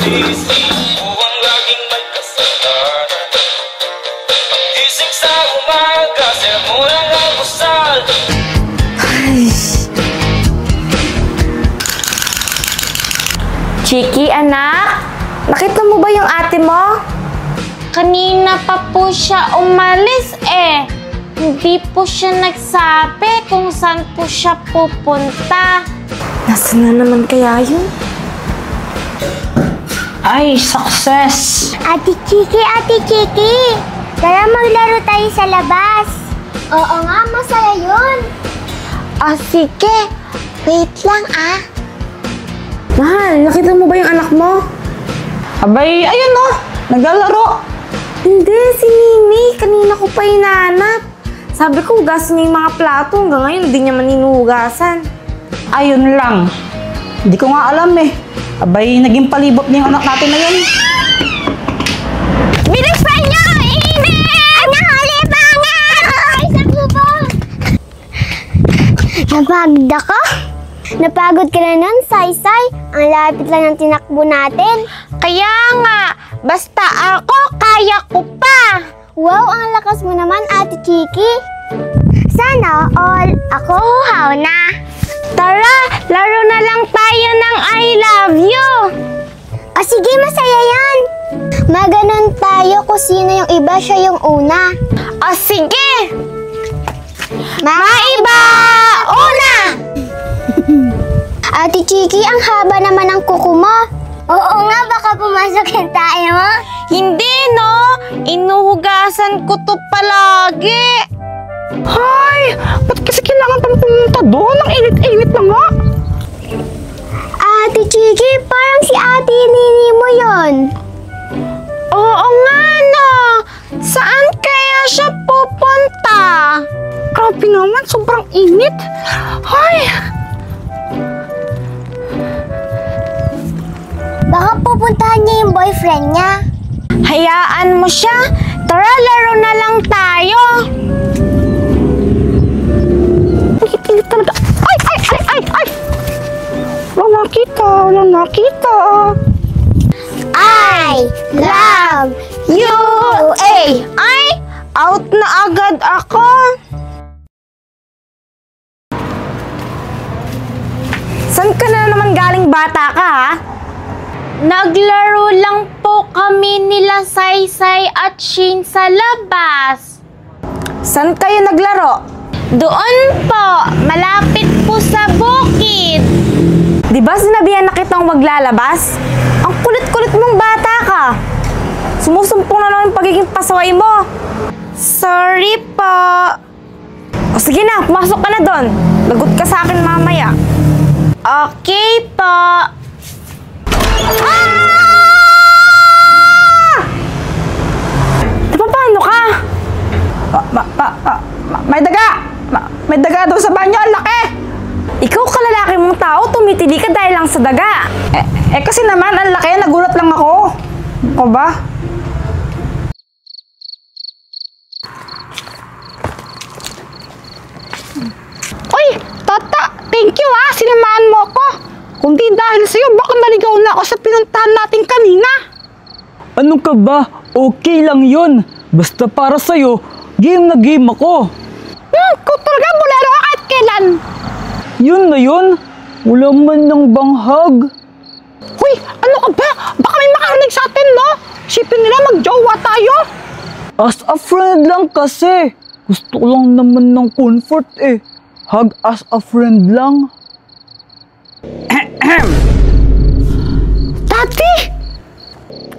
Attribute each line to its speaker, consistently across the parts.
Speaker 1: Sisi ko ang laging may kasalanan. Gising sa umaga, sermon ang almusal.
Speaker 2: Ay. Chiki, anak, nakita mo ba yung ate mo?
Speaker 3: Kanina pa po siya umalis eh. Hindi po siya nagsabi kung saan po siya pupunta.
Speaker 2: Nasaan na naman kaya yun?
Speaker 4: Ay, success!
Speaker 5: Ate Chiki! Tara maglaro tayo sa labas. Oo nga, masaya yun.
Speaker 3: Sige. Wait lang
Speaker 2: Mahal, nakita mo ba yung anak mo?
Speaker 4: Abay, ayun no! Naglalaro!
Speaker 2: Hindi, si Nini. Kanina ko pa hinahanap. Sabi ko, hugasan niya yung mga plato. Hanggang ngayon, hindi niya maninuhugasan.
Speaker 4: Ayun lang. Hindi ko nga alam eh. Abay, naging palibot na yung anak natin na yun.
Speaker 3: Bilisan niyo! Init!
Speaker 5: Nahuli pa nga! Ay, sa bubong! Napagod ako? Napagod ka na nun, Saysay. Ang lapit lang ng tinakbo natin.
Speaker 3: Kaya nga, basta ako, kaya ko pa.
Speaker 5: Wow, ang lakas mo naman, Ate Chiki. Sana all ako huhaw na.
Speaker 3: Tara, laro na lang tayo ng I love you.
Speaker 5: O sige, masaya yan. Maganon tayo kung sino yung iba, siya yung una.
Speaker 3: O sige.
Speaker 5: Maiba! Una! Ate Chiki, ang haba naman ng kuko mo. Oo nga, baka pumasok yung tayo mo.
Speaker 3: Hindi no, inuhugasan ko to palagi.
Speaker 4: Hay! Ba't kasi kailangan pang pumunta doon? Ang init-init na nga!
Speaker 5: Ate Chiki, parang si Ate Nini mo yon.
Speaker 3: Oo nga no, saan kaya siya pupunta?
Speaker 4: Grabe naman, sobrang init! Hay!
Speaker 5: Baka pupuntahan niya yung boyfriend niya.
Speaker 3: Hayaan mo siya, tara laro na lang tayo.
Speaker 4: Init talaga! Ay! Walang nakita!
Speaker 5: I love you!
Speaker 3: Ay, out na agad ako.
Speaker 2: Saan ka na naman galing bata ka, ha?
Speaker 3: Naglaro lang po kami nila Saysay at Shin sa labas.
Speaker 2: Saan kayo naglaro?
Speaker 3: Doon po, malapit po sa bukid.
Speaker 2: Di ba sinabihan na kitang wag lalabas? Ang kulit-kulit mong bata ka. Sumusumpong na naman yung pagiging pasaway mo.
Speaker 3: Sorry po.
Speaker 2: O sige na, pumasok ka na doon. Lagot ka sa akin mamaya.
Speaker 3: Okay po.
Speaker 2: Paano ka?
Speaker 4: May daga! May daga daw sa banyo, ang laki!
Speaker 2: Ikaw kalalaki mong tao, tumitili ka dahil lang sa daga.
Speaker 4: Kasi naman, ang laki, nagulat lang ako. Ako ba? Uy, Tata, thank you ha, sinamahan mo ako. Kung di dahil sa'yo, baka naligaw na ako sa pinuntahan natin kanina.
Speaker 6: Ano ka ba? Okay lang yun. Basta para sa'yo, game na game ako.
Speaker 4: Kung talaga bulero ka kahit kailan.
Speaker 6: Yun na yun. Wala man ng banghag.
Speaker 4: Uy, ano ka ba? Baka may makarinig sa atin, no? Sipin nila mag-jowa tayo.
Speaker 6: As a friend lang kasi. Gusto ko lang naman ng comfort eh. Hug as a friend lang.
Speaker 4: Daddy!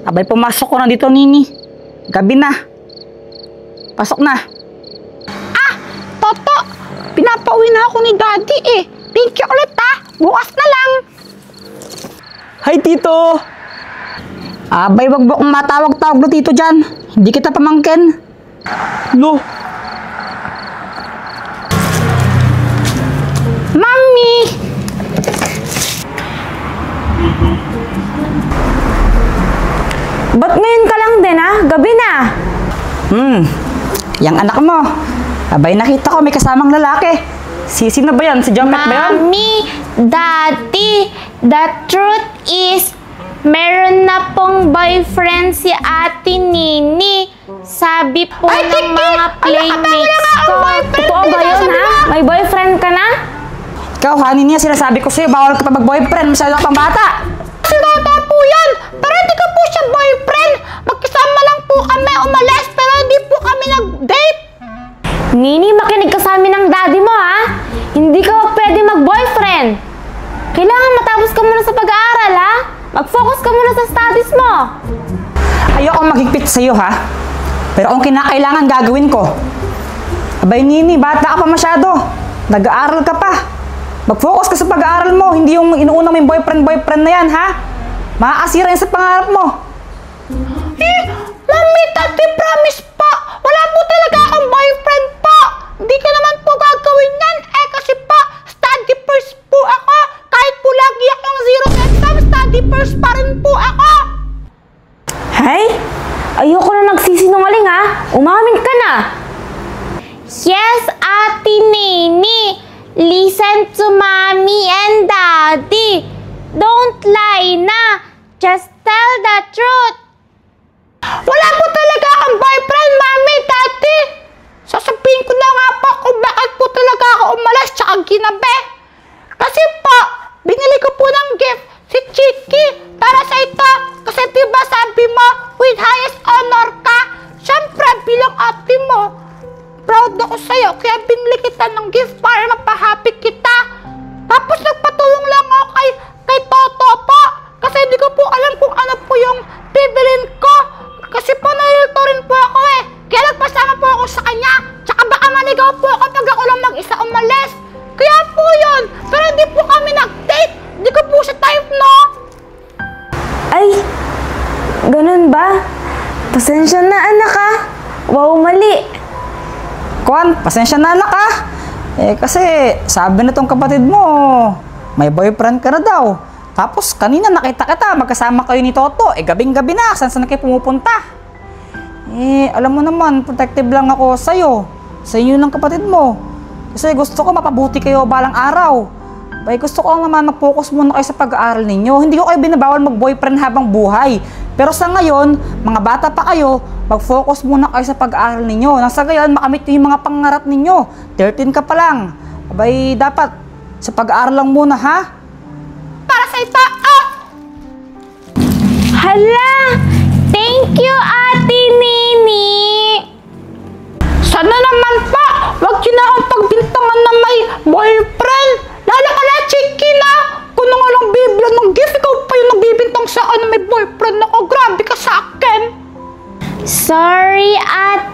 Speaker 4: Abay, pumasok ko na dito, Nini. Gabi na. Pasok na. Toto! Pinapauwi na ako ni Daddy eh. Thank you ulit ha. Bukas na lang.
Speaker 6: Hi, Tito!
Speaker 4: Abay, wag mo akong matawag-tawag na Tito dyan. Hindi kita pamangkin.
Speaker 6: Lo,
Speaker 4: Mami!
Speaker 2: Ba't ngayon ka lang din, ha? Gabi na.
Speaker 4: Yang anak mo. Abay, nakita ko may kasamang lalaki. Sino ba yan? Si Jumpet ba yan?
Speaker 3: Mami, Daddy, the truth is, Meron na pong boyfriend si Ate Nini. Sabi po
Speaker 4: Ay,
Speaker 3: ng
Speaker 4: Chiki!
Speaker 3: mga playmates ko.
Speaker 2: Totoo ba yun, ha? May boyfriend ka na?
Speaker 7: Ikaw, hanin niya, sinasabi ko sa'yo, bawal ka pa mag-boyfriend, masyado ka pang bata.
Speaker 4: Si Tata po yan! Pero hindi ko po siya boyfriend! Magkasama lang po kami umalis pero hindi po kami nag-date!
Speaker 2: Nini, makinig ka sa amin ng daddy mo, ha? Hindi ka pwede mag-boyfriend. Kailangan matapos ka muna sa pag-aaral, ha? Mag-focus ka muna sa studies mo.
Speaker 7: Ayokong maghigpit sa'yo, ha? Pero kung kinakailangan, gagawin ko. Abay, Nini, bata ka pa masyado. Nag-aaral ka pa. Mag-focus ka sa pag-aaral mo, hindi yung inuuna mo yung boyfriend na yan, ha? Makakasira yan sa pangarap mo.
Speaker 4: Mami, Tati, promise po! Wala po talaga akong boyfriend po! Hindi ko naman po gagawin yan kasi po, study first po ako! Kahit po lagi akong zero exam, study first pa rin po ako!
Speaker 2: Hay? Ayoko na nagsisinungaling, ha? Umamin ka na.
Speaker 3: Yes, Ate Nini. Listen to Mommy and Daddy. Don't lie na. Just tell the truth.
Speaker 4: Wala po talaga akong boyfriend, Mami, Tati! Sasabihin ko na nga po kung bakit po talaga ako umalis tsaka ginabi. Kasi po, binili ko po ng gift si Chiki para sa ito. Kasi diba sabi mo, with highest honor ka. Siyempre, bilang ate mo, proud ako sa'yo. Kaya binili kita ng gift para mapahappy kita. Tapos nagpatulong lang ako kay Toto po. Kasi hindi ko po alam kung ano po yung bibilin ko. Kasi po nalilito rin po ako eh. Kaya nagpasama po ako sa kanya. Tsaka baka maligaw po ako pag ako lang mag-isa umalis. Kaya po yun. Pero hindi po kami nag-date. Hindi ko po siya type, no?
Speaker 2: Ay, ganun ba? Pasensya na, anak, ha? Wow, mali.
Speaker 7: Kuan, pasensya na anak, ha? Kasi sabi na tong kapatid mo, may boyfriend ka na daw. Tapos kanina nakita kita, magkasama kayo ni Toto. Gabing-gabi na, saan kayo pumupunta? Alam mo naman, protective lang ako sa'yo. Sa inyo ng kapatid mo. Kasi gusto ko mapabuti kayo balang araw. Gusto ko naman mag-focus muna kayo sa pag-aaral ninyo. Hindi ko kayo binabawal mag-boyfriend habang buhay. Pero sa ngayon, mga bata pa kayo, mag-focus muna kayo sa pag-aaral ninyo. Nang sa gayon, makamit nyo yung mga pangarap ninyo. 13 ka pa lang. Dapat sa pag-aaral lang muna, ha?
Speaker 4: Para sa ito,
Speaker 3: Hala! Thank you, Ate Nini!
Speaker 4: Sana naman pa, wag yun na akong pagbintangan na may boyfriend. Lalo ka na, Chiki na. Kung nga lang bibila ng gift, ikaw pa yung nagbibintang sa akin na may boyfriend ako. Grabe ka sa akin.
Speaker 3: Sorry, Ate